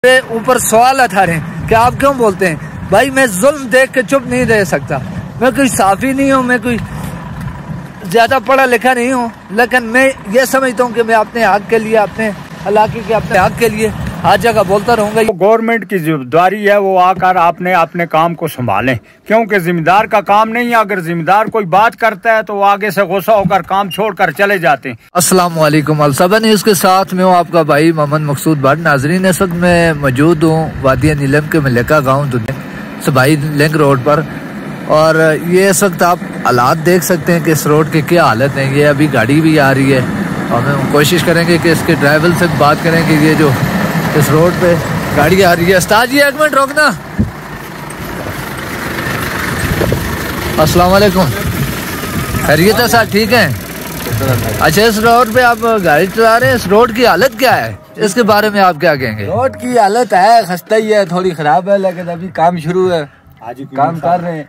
ऊपर सवाल उठा रहे हैं कि आप क्यों बोलते हैं। भाई मैं जुल्म देख के चुप नहीं रह सकता। मैं कोई साफी नहीं हूँ, मैं कोई ज्यादा पढ़ा लिखा नहीं हूँ, लेकिन मैं ये समझता हूँ कि मैं अपने हक के लिए, अपने इलाके के अपने हक के लिए हर जगह बोलता रहूंगा। गवर्नमेंट की जिम्मेदारी है वो आकर आपने अपने काम को संभालें, क्योंकि जिम्मेदार का काम नहीं है। अगर जिम्मेदार कोई बात करता है तो वो आगे से गुस्सा होकर काम छोड़कर चले जाते हैं। अस्सलाम वालेकुम, अलसबा न्यूज़ के साथ मैं हूँ आपका भाई मोहम्मद मकसूद भट्ट। नाजरीन, इस वक्त मैं मौजूद हूँ वादिया नीलम के मलिका गाँव सबाई लिंक रोड पर, और ये इस वक्त आप हालात देख सकते हैं कि इस रोड की क्या हालत है। ये अभी गाड़ी भी आ रही है और हम कोशिश करेंगे कि इसके ड्राइवर से बात करें कि ये जो इस रोड पे गाड़ी आ रही है। उस्ताद जी एक मिनट रोकना। अस्सलाम वालेकुम, खैरियत है सर? ठीक है। अच्छा, इस रोड पे आप गाड़ी चला रहे हैं, इस रोड की हालत क्या है, इसके बारे में आप क्या कहेंगे? रोड की हालत है खस्ता ही है, थोड़ी खराब है, लेकिन अभी काम शुरू है, काम कर रहे हैं।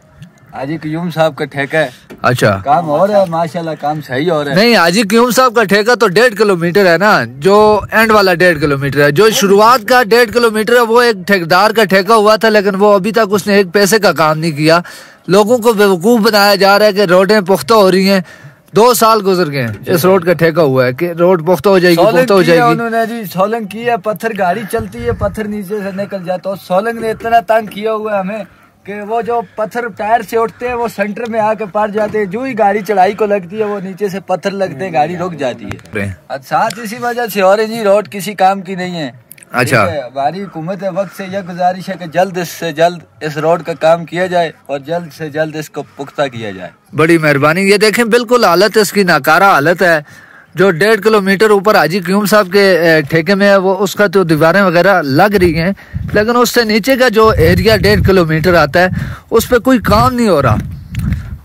हाजी क्यूम साहब का ठेका है। अच्छा, काम हो रहा है माशाल्लाह, काम सही हो रहा है। नहीं, हाजी क्यूम साहब का ठेका तो 1.5 किलोमीटर है ना, जो एंड वाला 1.5 किलोमीटर है। जो शुरुआत का 1.5 किलोमीटर है वो एक ठेकेदार का ठेका हुआ था, लेकिन वो अभी तक उसने एक पैसे का काम नहीं किया। लोगों को बेवकूफ बनाया जा रहा है कि रोडें पुख्ता हो रही हैं। 2 साल गुजर गए हैं, इस रोड का ठेका हुआ है कि रोड पुख्ता हो जाएगी, पुख्ता हो जाएगी। उन्होंने जी सोलंग की है, पत्थर गाड़ी चलती है, पत्थर नीचे से निकल जाता है। सोलंग ने इतना तंग किया हुआ है हमें कि वो जो पत्थर टायर से उठते हैं वो सेंटर में आके पड़ जाते हैं। जो ही गाड़ी चढ़ाई को लगती है वो नीचे से पत्थर लगते हैं, गाड़ी रुक जाती है। साथ इसी वजह से और जी रोड किसी काम की नहीं है। अच्छा, हमारी हुकूमत वक्त से यह गुजारिश है कि जल्द से जल्द इस रोड का काम किया जाए और जल्द से जल्द इसको पुख्ता किया जाए। बड़ी मेहरबानी। ये देखें, बिल्कुल हालत इसकी नाकारा हालत है। जो 1.5 किलोमीटर ऊपर हाजी क्यूम साहब के ठेके में है वो उसका तो दीवारें वगैरह लग रही हैं, लेकिन उससे नीचे का जो एरिया 1.5 किलोमीटर आता है उस पर कोई काम नहीं हो रहा।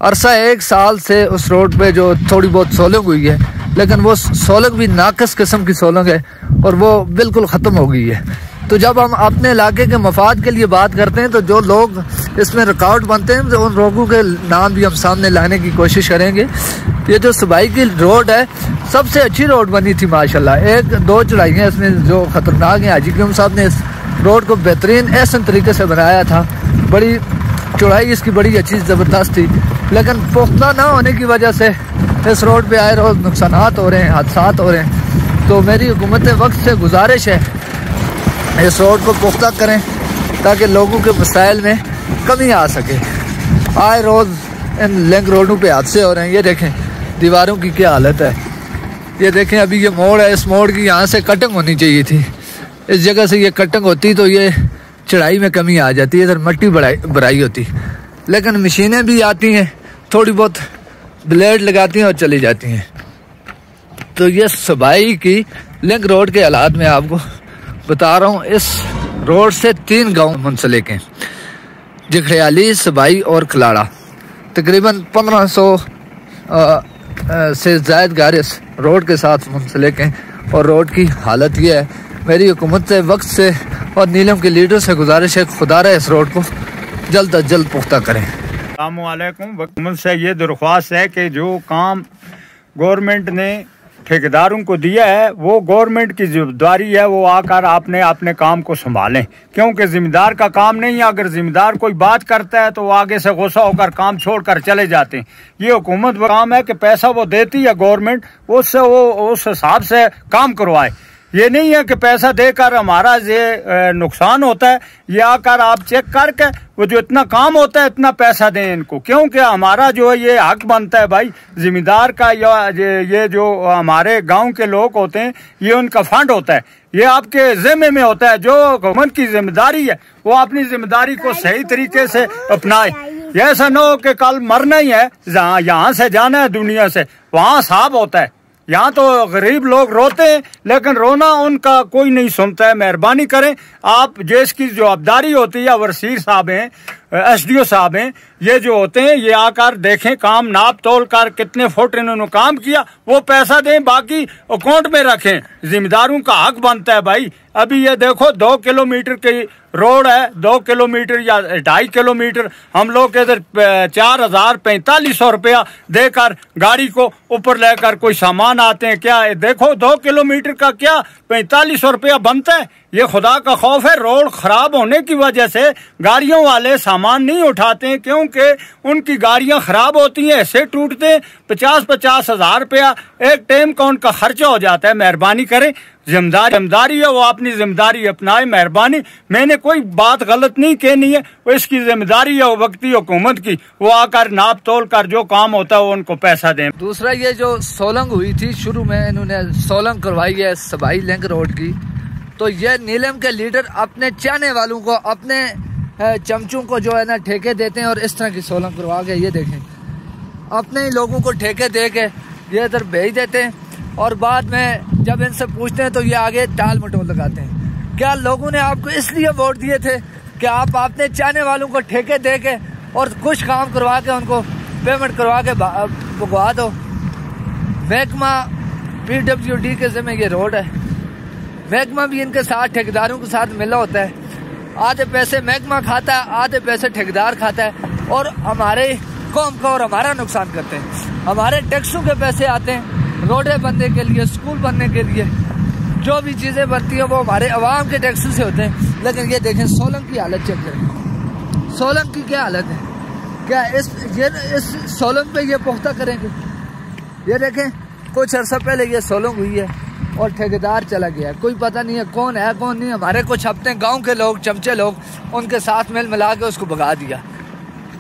अरसा 1 साल से उस रोड पे जो थोड़ी बहुत सोलंग हुई है, लेकिन वो सोलंग भी नाकस किस्म की सोलंग है और वो बिल्कुल ख़त्म हो गई है। तो जब हम अपने इलाके के मफाद के लिए बात करते हैं तो जो लोग इसमें रुकावट बनते हैं तो उन लोगों के नाम भी हम सामने लाने की कोशिश करेंगे। ये जो सबाई की रोड है सबसे अच्छी रोड बनी थी माशाल्लाह। 1-2 चढ़ाइयाँ इसमें जो ख़तरनाक हैं, हाजी क्यूम साहब ने इस रोड को बेहतरीन ऐसे तरीके से बनाया था। बड़ी चौड़ाई इसकी बड़ी अच्छी ज़बरदस्त थी, लेकिन पुख्ता ना होने की वजह से इस रोड पे आए रोज़ नुकसानात हो रहे हैं, हादसा हो रहे हैं। तो मेरी हुकूमत वक्त से गुजारिश है इस रोड को पुख्ता करें ताकि लोगों के मसाइल में कमी आ सके। आए रोज़ इन लिंक रोडों पे हादसे हो रहे हैं। ये देखें दीवारों की क्या हालत है। ये देखें, अभी ये मोड़ है, इस मोड़ की यहाँ से कटिंग होनी चाहिए थी। इस जगह से ये कटिंग होती तो ये चढ़ाई में कमी आ जाती है, इधर मट्टी भराई होती। लेकिन मशीनें भी आती हैं, थोड़ी बहुत ब्लेड लगाती हैं और चली जाती हैं। तो ये सबाई की लिंक रोड के हालात में आपको बता रहा हूँ। इस रोड से 3 गांव मुंसलिक हैं, जखड़ियाली, सबाई और खलाड़ा। तकरीबन 1500 से ज़ायद घर इस रोड के साथ मुंसलिक हैं और रोड की हालत ये है। मेरी हुकूमत से वक्त से और नीलम के लीडर से गुजारिश है, खुदारा इस रोड को जल्द अज जल्द पुख्ता करें। अस्सलाम वालेकुम। हुकूमत से ये दरख्वास्त है कि जो काम गवर्नमेंट ने ठेकेदारों को दिया है वो गवर्नमेंट की जिम्मेदारी है, वो आकर आपने अपने काम को संभालें, क्योंकि जिम्मेदार का काम नहीं है। अगर जिम्मेदार कोई बात करता है तो वो आगे से गुस्सा होकर काम छोड़कर चले जाते हैं। ये हुकूमत का काम है कि पैसा वो देती है गवर्नमेंट, उससे वो उस हिसाब से काम करवाए। ये नहीं है कि पैसा देकर हमारा ये नुकसान होता है। ये आकर आप चेक करके वो जो इतना काम होता है इतना पैसा दें इनको, क्योंकि हमारा जो है ये हक बनता है भाई जिम्मेदार का। या ये जो हमारे गांव के लोग होते हैं ये उनका फंड होता है, ये आपके जिम्मे में होता है। जो गवर्नमेंट की जिम्मेदारी है वो अपनी जिम्मेदारी को सही तरीके से अपनाए। ऐसा न हो कि कल मरना ही है, यहाँ से जाना है दुनिया से, वहाँ साहब होता है। यहाँ तो गरीब लोग रोते हैं लेकिन रोना उनका कोई नहीं सुनता है। मेहरबानी करें आप, जो इसकी जवाबदारी होती है, वसीर साहब हैं, SDO साहब हैं, ये जो होते हैं ये आकर देखें, काम नाप तोल कर कितने फुट इन्होंने काम किया वो पैसा दें, बाकी अकाउंट में रखें। जिम्मेदारों का हक बनता है भाई, अभी ये देखो 2 किलोमीटर की रोड है, 2 किलोमीटर या 2.5 किलोमीटर, हम लोग इधर 4,000-4,500 रुपया देकर गाड़ी को ऊपर लेकर कोई सामान आते हैं। क्या देखो 2 किलोमीटर का क्या 4,500 रुपया बनता है? ये खुदा का खौफ है। रोड खराब होने की वजह से गाड़ियों वाले सामान नहीं उठाते हैं, क्योंकि उनकी गाड़ियां खराब होती हैं, ऐसे टूटते हैं। 50-50 हज़ार रुपया एक टाइम का उनका खर्चा हो जाता है। मेहरबानी करें, जिम्मेदारी है, वो अपनी जिम्मेदारी अपनाए। मेहरबानी, मैंने कोई बात गलत नहीं कहनी है, वो इसकी जिम्मेदारी है वक्ती हुकूमत की, वो आकर नाप तोल कर जो काम होता है वो उनको पैसा दें। दूसरा ये जो सोलंग हुई थी शुरू में, इन्होंने सोलंग करवाई है सबाई लिंक रोड की, तो ये नीलम के लीडर अपने चाहने वालों को, अपने चमचों को जो है ना ठेके देते हैं और इस तरह की सोलंग करवा के, ये देखें, अपने ही लोगों को ठेके दे के ये इधर भेज देते हैं और बाद में जब इनसे पूछते हैं तो ये आगे टाल मटोल लगाते हैं। क्या लोगों ने आपको इसलिए वोट दिए थे कि आप अपने चाहने वालों को ठेके दे के और कुछ काम करवा के उनको पेमेंट करवा के भगवा दो? महकमा PWD के ज़िम्मे ये रोड है, महकमा भी इनके साथ ठेकेदारों के साथ मिला होता है। आधे पैसे महकमा खाता है, आधे पैसे ठेकेदार खाता है और हमारे कौम का और हमारा नुकसान करते हैं। हमारे टैक्सों के पैसे आते हैं रोडें बनने के लिए, स्कूल बनने के लिए, जो भी चीज़ें बनती हैं वो हमारे अवाम के टैक्सों से होते हैं। लेकिन ये देखें सोलंग की हालत चेक करें, सोलंग की क्या हालत है? क्या इस सोलंग पे ये पुख्ता करेंगे? ये देखें, कुछ अर्सा पहले ये सोलंग हुई है और ठेकेदार चला गया, कोई पता नहीं है कौन है कौन नहीं। हमारे कुछ अपने गाँव के लोग, चमचे लोग, उनके साथ मेल मिला के उसको भगा दिया।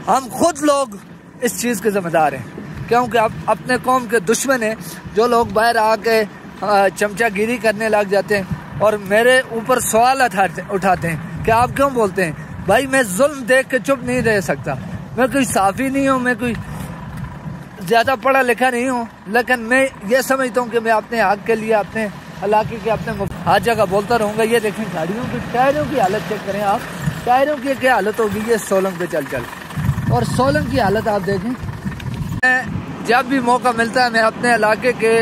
हम खुद लोग इस चीज़ के जिम्मेदार हैं, क्योंकि आप अपने कौम के दुश्मन हैं जो लोग बाहर आके चमचागिरी करने लग जाते हैं और मेरे ऊपर सवाल उठाते हैं कि आप क्यों बोलते हैं। भाई, मैं जुल्म देख के चुप नहीं रह सकता। मैं कोई साफ़ी नहीं हूँ, मैं कोई ज़्यादा पढ़ा लिखा नहीं हूँ, लेकिन मैं ये समझता हूँ कि मैं अपने हक के लिए, अपने इलाके के, अपने हर जगह बोलता रहूँगा। ये देखें गाड़ियों की टायरों की हालत चेक करें आप, टायरों की क्या हालत होगी ये सोलंग पे चल और सोलंग की हालत आप देखें। जब भी मौका मिलता है मैं अपने इलाके के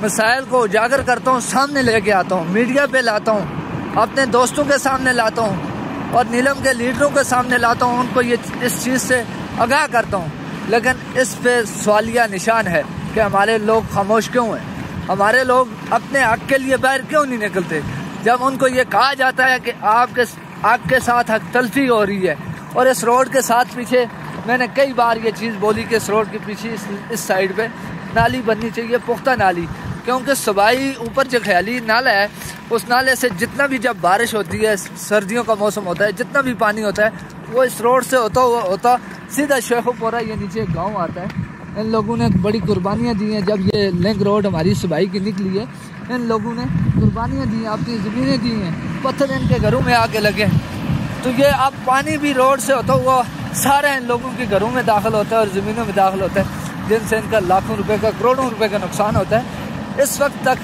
मसाइल को उजागर करता हूँ, सामने लेके आता हूँ, मीडिया पे लाता हूँ, अपने दोस्तों के सामने लाता हूँ और नीलम के लीडरों के सामने लाता हूँ, उनको ये इस चीज़ से आगाह करता हूँ। लेकिन इस पे सवालिया निशान है कि हमारे लोग खामोश क्यों हैं, हमारे लोग अपने हक के लिए बाहर क्यों नहीं निकलते। जब उनको ये कहा जाता है कि आपके साथ हक तलफी हो रही है, और इस रोड के साथ पीछे मैंने कई बार ये चीज़ बोली कि इस रोड के पीछे इस साइड पे नाली बननी चाहिए, पुख्ता नाली, क्योंकि सबाई ऊपर जो ख्याली नाला है, उस नाले से जितना भी जब बारिश होती है, सर्दियों का मौसम होता है, जितना भी पानी होता है वो इस रोड से होता सीधा शेखोपुरा ये नीचे गांव आता है। इन लोगों ने बड़ी कुर्बानियाँ दी हैं। जब ये लिंक रोड हमारी सबाई की निकली है, इन लोगों ने कुर्बानियाँ दी हैं, अपनी ज़मीनें दी हैं, पत्थर इनके घरों में आके लगे। तो ये अब पानी भी रोड से होता हुआ सारे इन लोगों के घरों में दाखिल होता है और ज़मीनों में दाखिल होता है, जिनसे इनका लाखों रुपए का, करोड़ों रुपए का नुकसान होता है। इस वक्त तक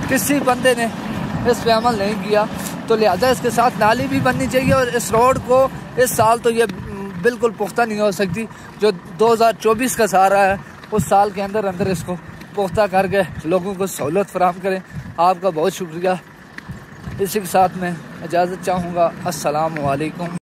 किसी बंदे ने इस पे अमल नहीं किया, तो लिहाजा इसके साथ नाली भी बननी चाहिए और इस रोड को इस साल तो ये बिल्कुल पुख्ता नहीं हो सकती। जो 2024 का सारा है उस साल के अंदर अंदर इसको पुख्ता करके लोगों को सहूलत फराहम करें। आपका बहुत शुक्रिया। इसी के साथ मैं इजाज़त चाहूँगा। अस्सलामु अलैकुम।